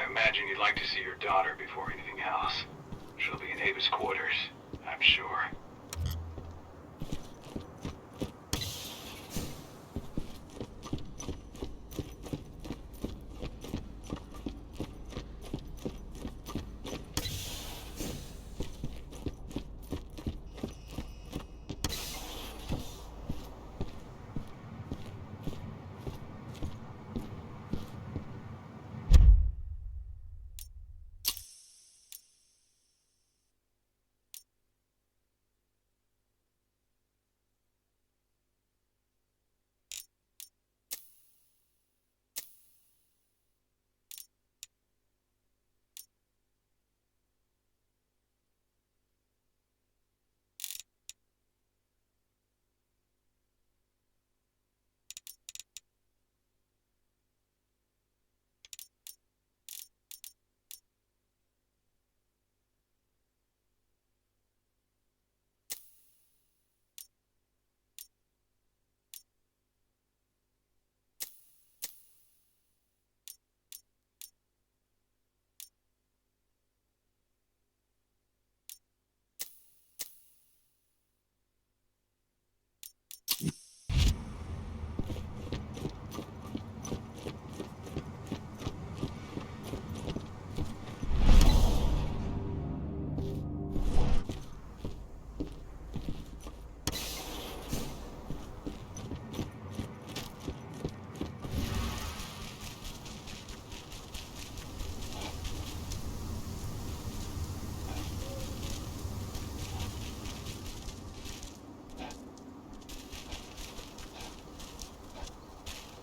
imagine you'd like to see your daughter before anything else. She'll be in Ava's quarters, I'm sure.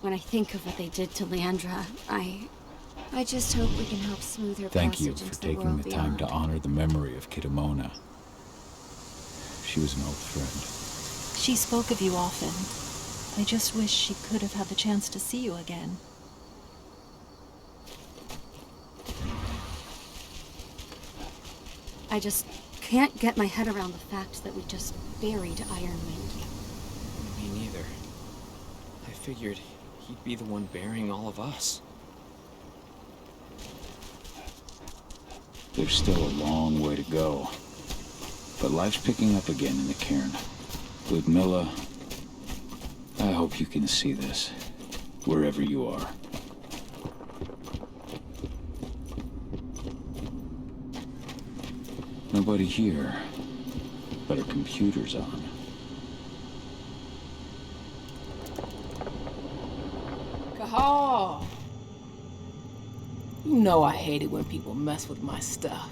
When I think of what they did to Leandra, I just hope we can help smooth her Thank passage you for into the taking world the time beyond. to honor the memory of Kitamona. She was an old friend. She spoke of you often. I just wish she could have had the chance to see you again. I just can't get my head around the fact that we just buried Ironwind. Me neither. I figured he'd be the one burying all of us. There's still a long way to go. But life's picking up again in the cairn. Ludmilla, I hope you can see this, wherever you are. Nobody here, but our computer's on. Kahal! You know I hate it when people mess with my stuff.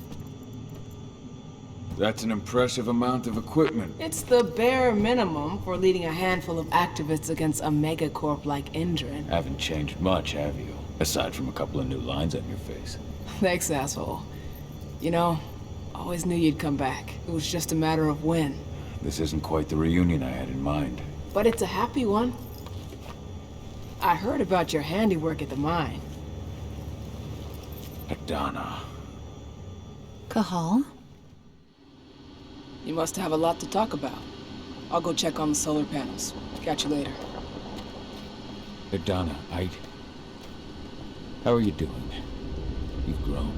That's an impressive amount of equipment. It's the bare minimum for leading a handful of activists against a megacorp like Indran. Haven't changed much, have you? Aside from a couple of new lines on your face. Thanks, asshole. You know, always knew you'd come back. It was just a matter of when. This isn't quite the reunion I had in mind. But it's a happy one. I heard about your handiwork at the mine. Adana. Kahal? You must have a lot to talk about. I'll go check on the solar panels. Catch you later. Adana, how are you doing? You've grown.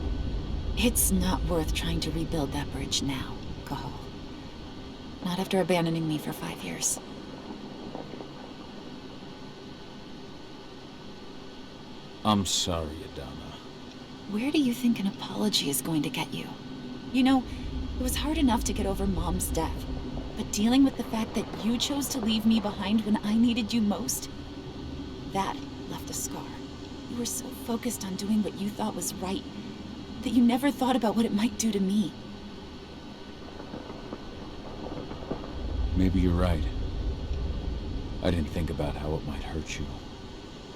It's not worth trying to rebuild that bridge now, Kahal. Not after abandoning me for 5 years. I'm sorry, Adana. Where do you think an apology is going to get you? You know, it was hard enough to get over Mom's death, but dealing with the fact that you chose to leave me behind when I needed you most, that left a scar. You were so focused on doing what you thought was right, that you never thought about what it might do to me. Maybe you're right. I didn't think about how it might hurt you.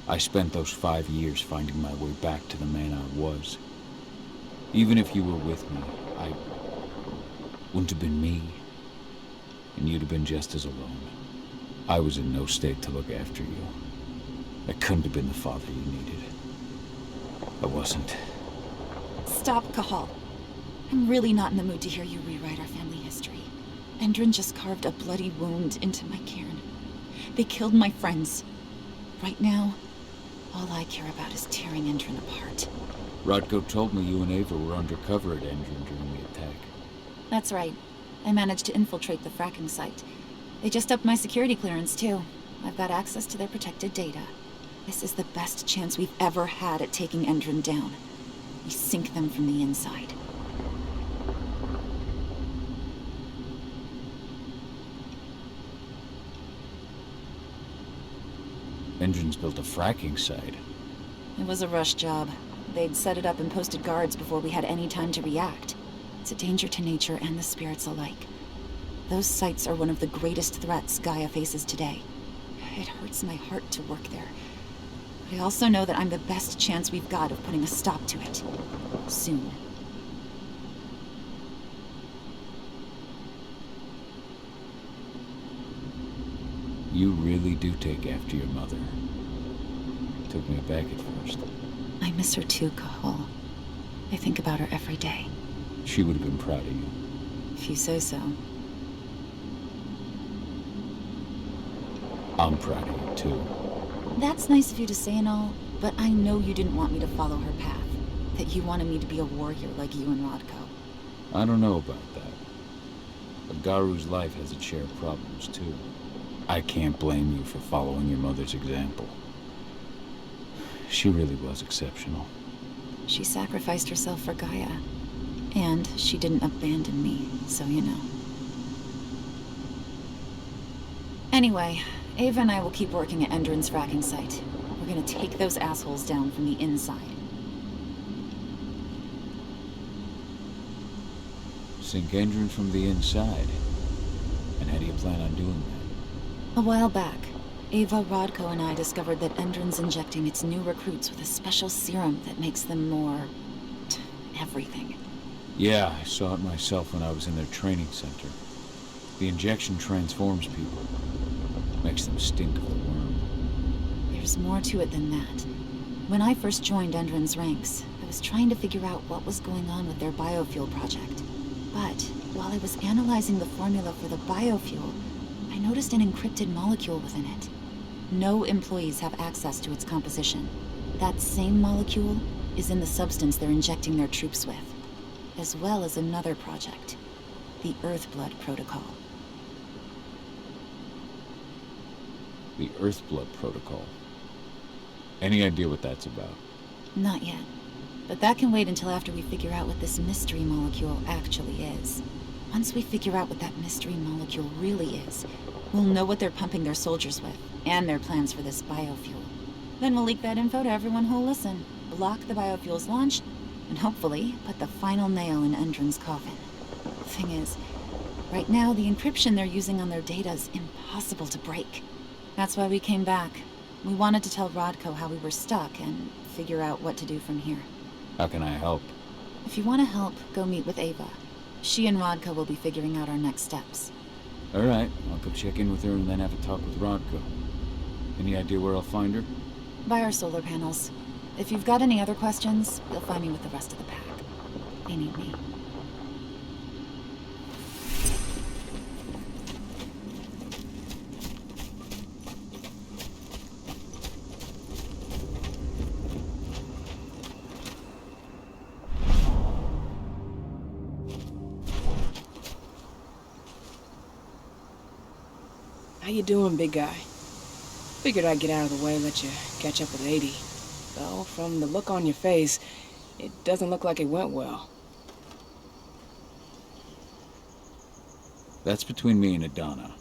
I spent those 5 years finding my way back to the man I was. Even if you were with me, I wouldn't have been me. And you'd have been just as alone. I was in no state to look after you. I couldn't have been the father you needed. I wasn't. Stop, Kahal. I'm really not in the mood to hear you rewrite our family history. Endrin just carved a bloody wound into my cairn. They killed my friends. Right now, all I care about is tearing Endrin apart. Rodko told me you and Ava were undercover at Endron during the attack. That's right. I managed to infiltrate the fracking site. They just upped my security clearance, too. I've got access to their protected data. This is the best chance we've ever had at taking Endron down. We sink them from the inside. Endron's built a fracking site. It was a rush job. They'd set it up and posted guards before we had any time to react. It's a danger to nature and the spirits alike. Those sites are one of the greatest threats Gaia faces today. It hurts my heart to work there. But I also know that I'm the best chance we've got of putting a stop to it. Soon. You really do take after your mother. Took me aback at first. I miss her too, Cahal. I think about her every day. She would have been proud of you. If you say so. I'm proud of you, too. That's nice of you to say and all, but I know you didn't want me to follow her path. That you wanted me to be a warrior like you and Rodko. I don't know about that. But Garu's life has its share of problems, too. I can't blame you for following your mother's example. She really was exceptional. She sacrificed herself for Gaia. And she didn't abandon me, so you know. Anyway, Ava and I will keep working at Endron's fracking site. We're gonna take those assholes down from the inside. Sink Endron from the inside. And how do you plan on doing that? A while back, Ava, Rodko, and I discovered that Endron's injecting its new recruits with a special serum that makes them more... everything. Yeah, I saw it myself when I was in their training center. The injection transforms people. Makes them stink of the worm. There's more to it than that. When I first joined Endron's ranks, I was trying to figure out what was going on with their biofuel project. But while I was analyzing the formula for the biofuel, I noticed an encrypted molecule within it. No employees have access to its composition. That same molecule is in the substance they're injecting their troops with, as well as another project, the Earthblood Protocol. The Earthblood Protocol. Any idea what that's about? Not yet. But that can wait until after we figure out what this mystery molecule actually is. Once we figure out what that mystery molecule really is, we'll know what they're pumping their soldiers with, and their plans for this biofuel. Then we'll leak that info to everyone who'll listen, block the biofuel's launch, and hopefully put the final nail in Endron's coffin. Thing is, right now the encryption they're using on their data is impossible to break. That's why we came back. We wanted to tell Rodko how we were stuck and figure out what to do from here. How can I help? If you want to help, go meet with Ava. She and Rodko will be figuring out our next steps. All right, I'll go check in with her and then have a talk with Rodko. Any idea where I'll find her? By our solar panels. If you've got any other questions, you'll find me with the rest of the pack. They need me. How you doing, big guy? Figured I'd get out of the way, let you catch up with 80. Though, from the look on your face, it doesn't look like it went well. That's between me and Adana.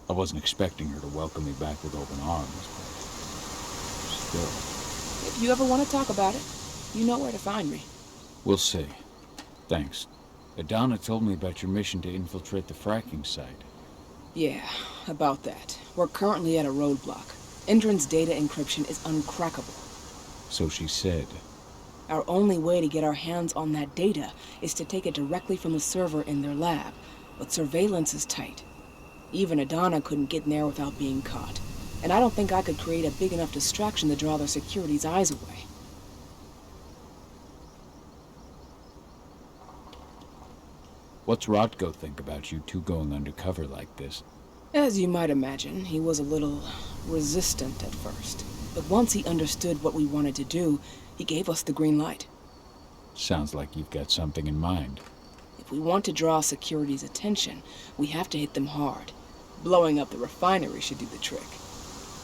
I wasn't expecting her to welcome me back with open arms, but still. If you ever want to talk about it, you know where to find me. We'll see. Thanks. Adana told me about your mission to infiltrate the fracking site. Yeah, about that. We're currently at a roadblock. Endron's data encryption is uncrackable. So she said. Our only way to get our hands on that data is to take it directly from the server in their lab, but surveillance is tight. Even Adana couldn't get in there without being caught, and I don't think I could create a big enough distraction to draw their security's eyes away. What's Rodko think about you two going undercover like this? As you might imagine, he was a little resistant at first. But once he understood what we wanted to do, He gave us the green light. Sounds like you've got something in mind. If we want to draw security's attention, we have to hit them hard. Blowing up the refinery should do the trick.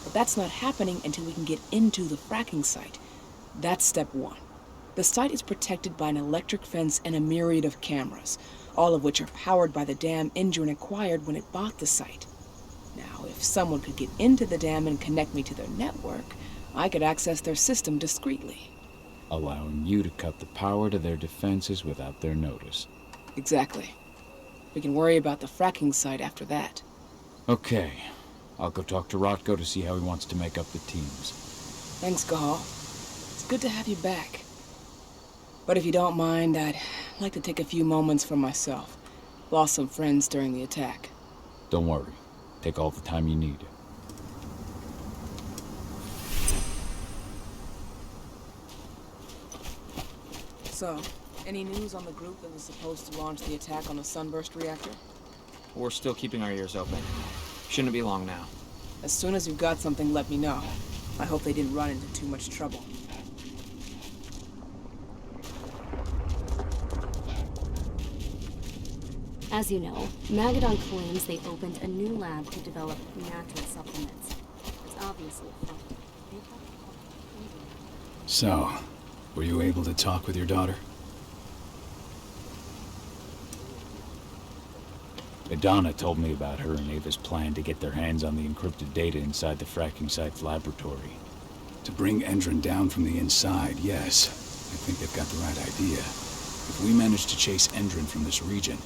But that's not happening until we can get into the fracking site. That's step one. The site is protected by an electric fence and a myriad of cameras, all of which are powered by the dam Indran acquired when it bought the site. Now, if someone could get into the dam and connect me to their network, I could access their system discreetly. Allowing you to cut the power to their defenses without their notice. Exactly. We can worry about the fracking site after that. Okay. I'll go talk to Rotko to see how he wants to make up the teams. Thanks, Gahal. It's good to have you back. But if you don't mind, I'd like to take a few moments for myself. Lost some friends during the attack. Don't worry. Take all the time you need. So, any news on the group that was supposed to launch the attack on the Sunburst reactor? We're still keeping our ears open. Shouldn't be long now. As soon as you've got something, let me know. I hope they didn't run into too much trouble. As you know, Magadon claims they opened a new lab to develop natural supplements. It's obviously a front. So, were you able to talk with your daughter? Idana told me about her and Ava's plan to get their hands on the encrypted data inside the fracking site's laboratory. To bring Endron down from the inside, yes. I think they've got the right idea. If we manage to chase Endron from this region,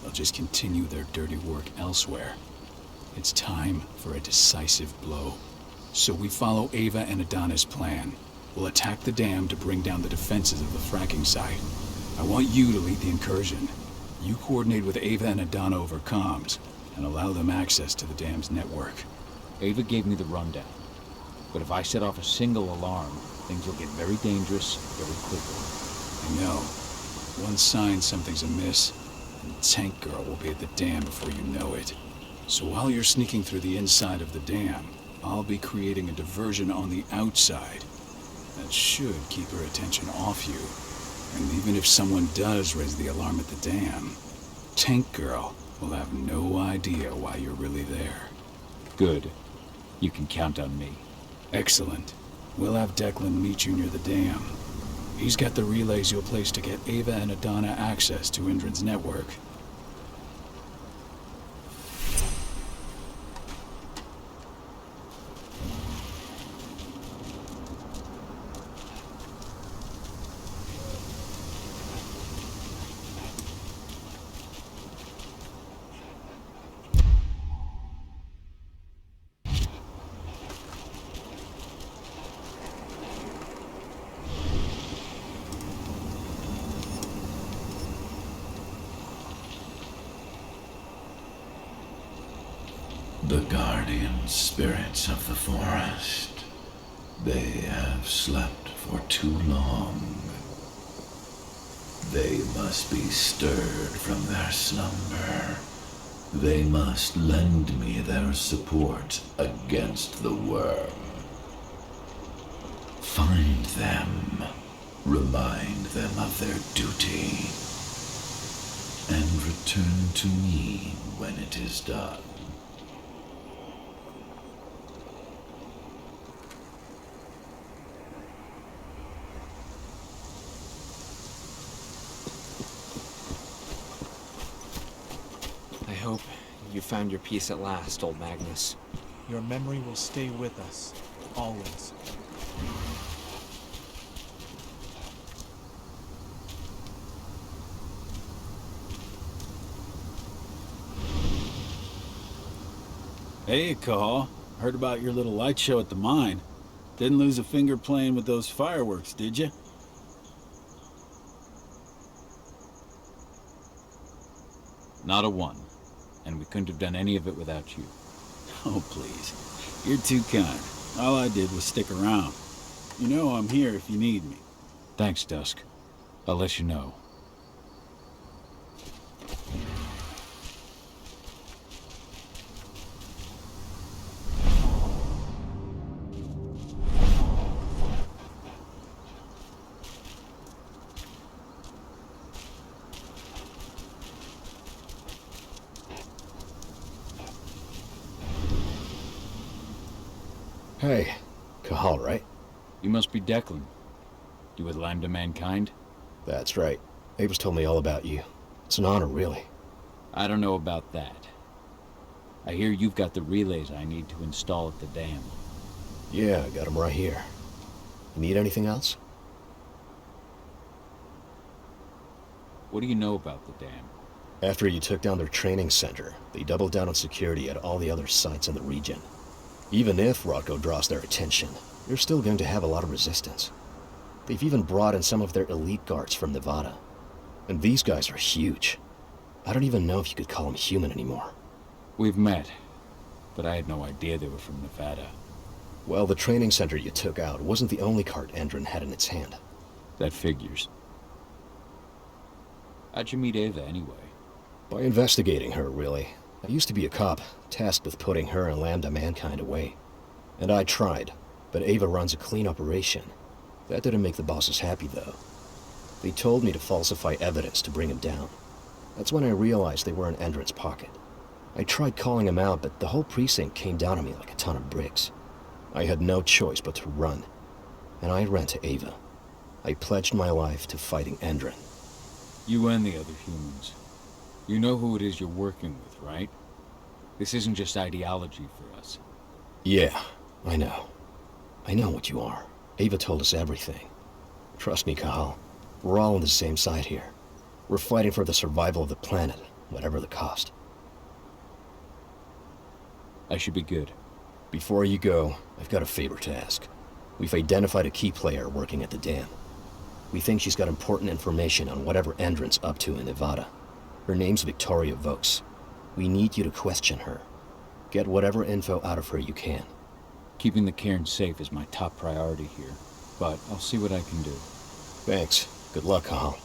they'll just continue their dirty work elsewhere. It's time for a decisive blow. So we follow Ava and Idana's plan. We'll attack the dam to bring down the defenses of the fracking site. I want you to lead the incursion. You coordinate with Ava and Idana over comms, and allow them access to the dam's network. Ava gave me the rundown. But if I set off a single alarm, things will get very dangerous very quickly. I know. One sign something's amiss, and Tank Girl will be at the dam before you know it. So while you're sneaking through the inside of the dam, I'll be creating a diversion on the outside. That should keep her attention off you. And even if someone does raise the alarm at the dam, Tank Girl will have no idea why you're really there. Good. You can count on me. Excellent. We'll have Declan meet you near the dam. He's got the relays you'll place to get Ava and Idana access to Indran's network. The guardian spirits of the forest. They have slept for too long. They must be stirred from their slumber. They must lend me their support against the worm. Find them. Remind them of their duty. And return to me when it is done. I hope you found your peace at last, old Magnus. Your memory will stay with us, always. Hey, Cahal. Heard about your little light show at the mine. Didn't lose a finger playing with those fireworks, did you? Not a one. And we couldn't have done any of it without you. Oh, please. You're too kind. All I did was stick around. You know I'm here if you need me. Thanks, Dusk. I'll let you know. Hey, Cahal, right? You must be Declan. You with Lambda Mankind? That's right. Ava's told me all about you. It's an honor, really. I don't know about that. I hear you've got the relays I need to install at the dam. Yeah, I got them right here. You need anything else? What do you know about the dam? After you took down their training center, they doubled down on security at all the other sites in the region. Even if Rodko draws their attention, you're still going to have a lot of resistance. They've even brought in some of their elite guards from Nevada. And these guys are huge. I don't even know if you could call them human anymore. We've met, but I had no idea they were from Nevada. Well, the training center you took out wasn't the only card Endron had in its hand. That figures. How'd you meet Ava, anyway? By investigating her, really. I used to be a cop, tasked with putting her and Lambda Mankind away. And I tried, but Ava runs a clean operation. That didn't make the bosses happy, though. They told me to falsify evidence to bring him down. That's when I realized they were in Endron's pocket. I tried calling him out, but the whole precinct came down on me like a ton of bricks. I had no choice but to run. And I ran to Ava. I pledged my life to fighting Endron. You and the other humans. You know who it is you're working with, right? This isn't just ideology for us. Yeah, I know. I know what you are. Ava told us everything. Trust me, Cahal. We're all on the same side here. We're fighting for the survival of the planet, whatever the cost. I should be good. Before you go, I've got a favor to ask. We've identified a key player working at the dam. We think she's got important information on whatever Endron's up to in Nevada. Her name's Victoria Vokes. We need you to question her. Get whatever info out of her you can. Keeping the cairn safe is my top priority here, but I'll see what I can do. Thanks. Good luck, Cahal.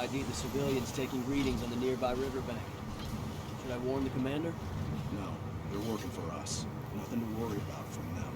ID'd the civilians taking readings on the nearby riverbank. Should I warn the commander? No, they're working for us. Nothing to worry about from them.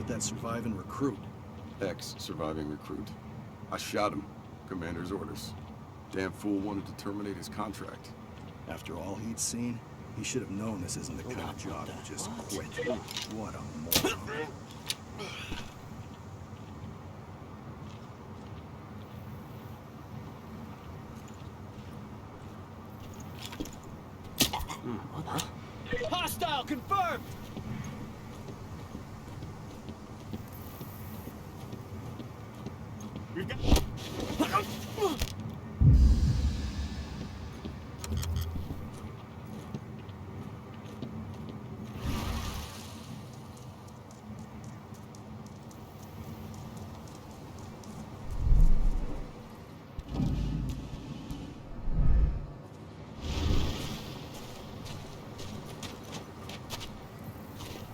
about that surviving recruit? Ex-surviving recruit. I shot him. Commander's orders. Damn fool wanted to terminate his contract. After all he'd seen, he should have known this isn't the kind of job to just quit. What a moron. Hostile confirmed! We've got...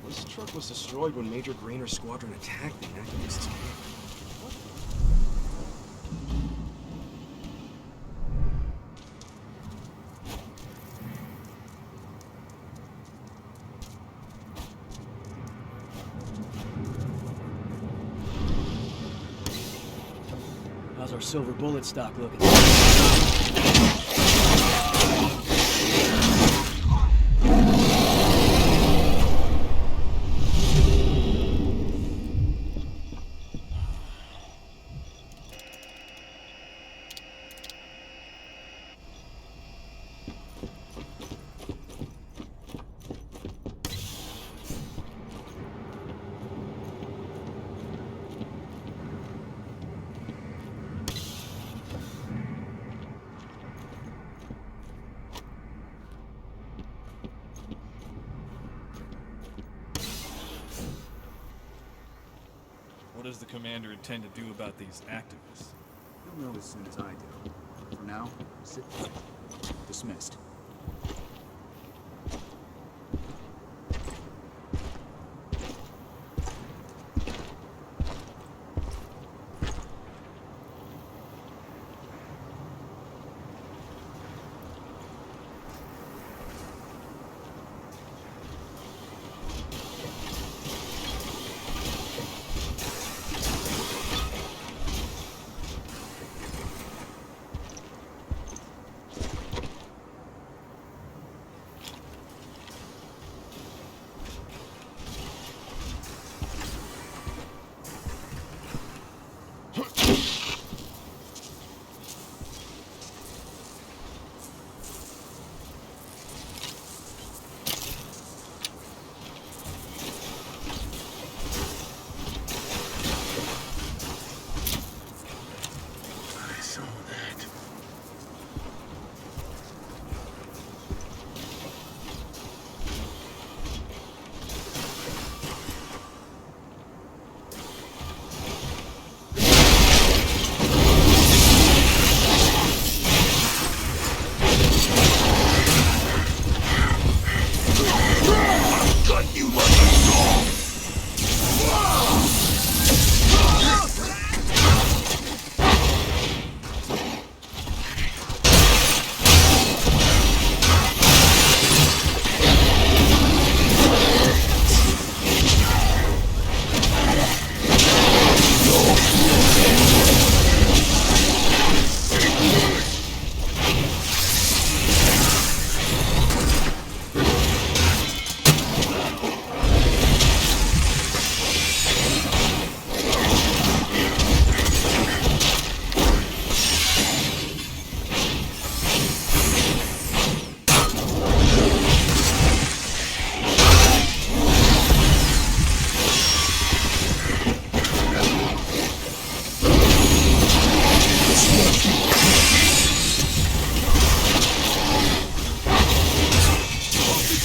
This truck was destroyed when Major Grainer's squadron attacked the activists. How's our silver bullet stock looking? What does the commander intend to do about these activists? You'll know as soon as I do. For now, sit tight. Dismissed.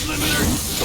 Limiter!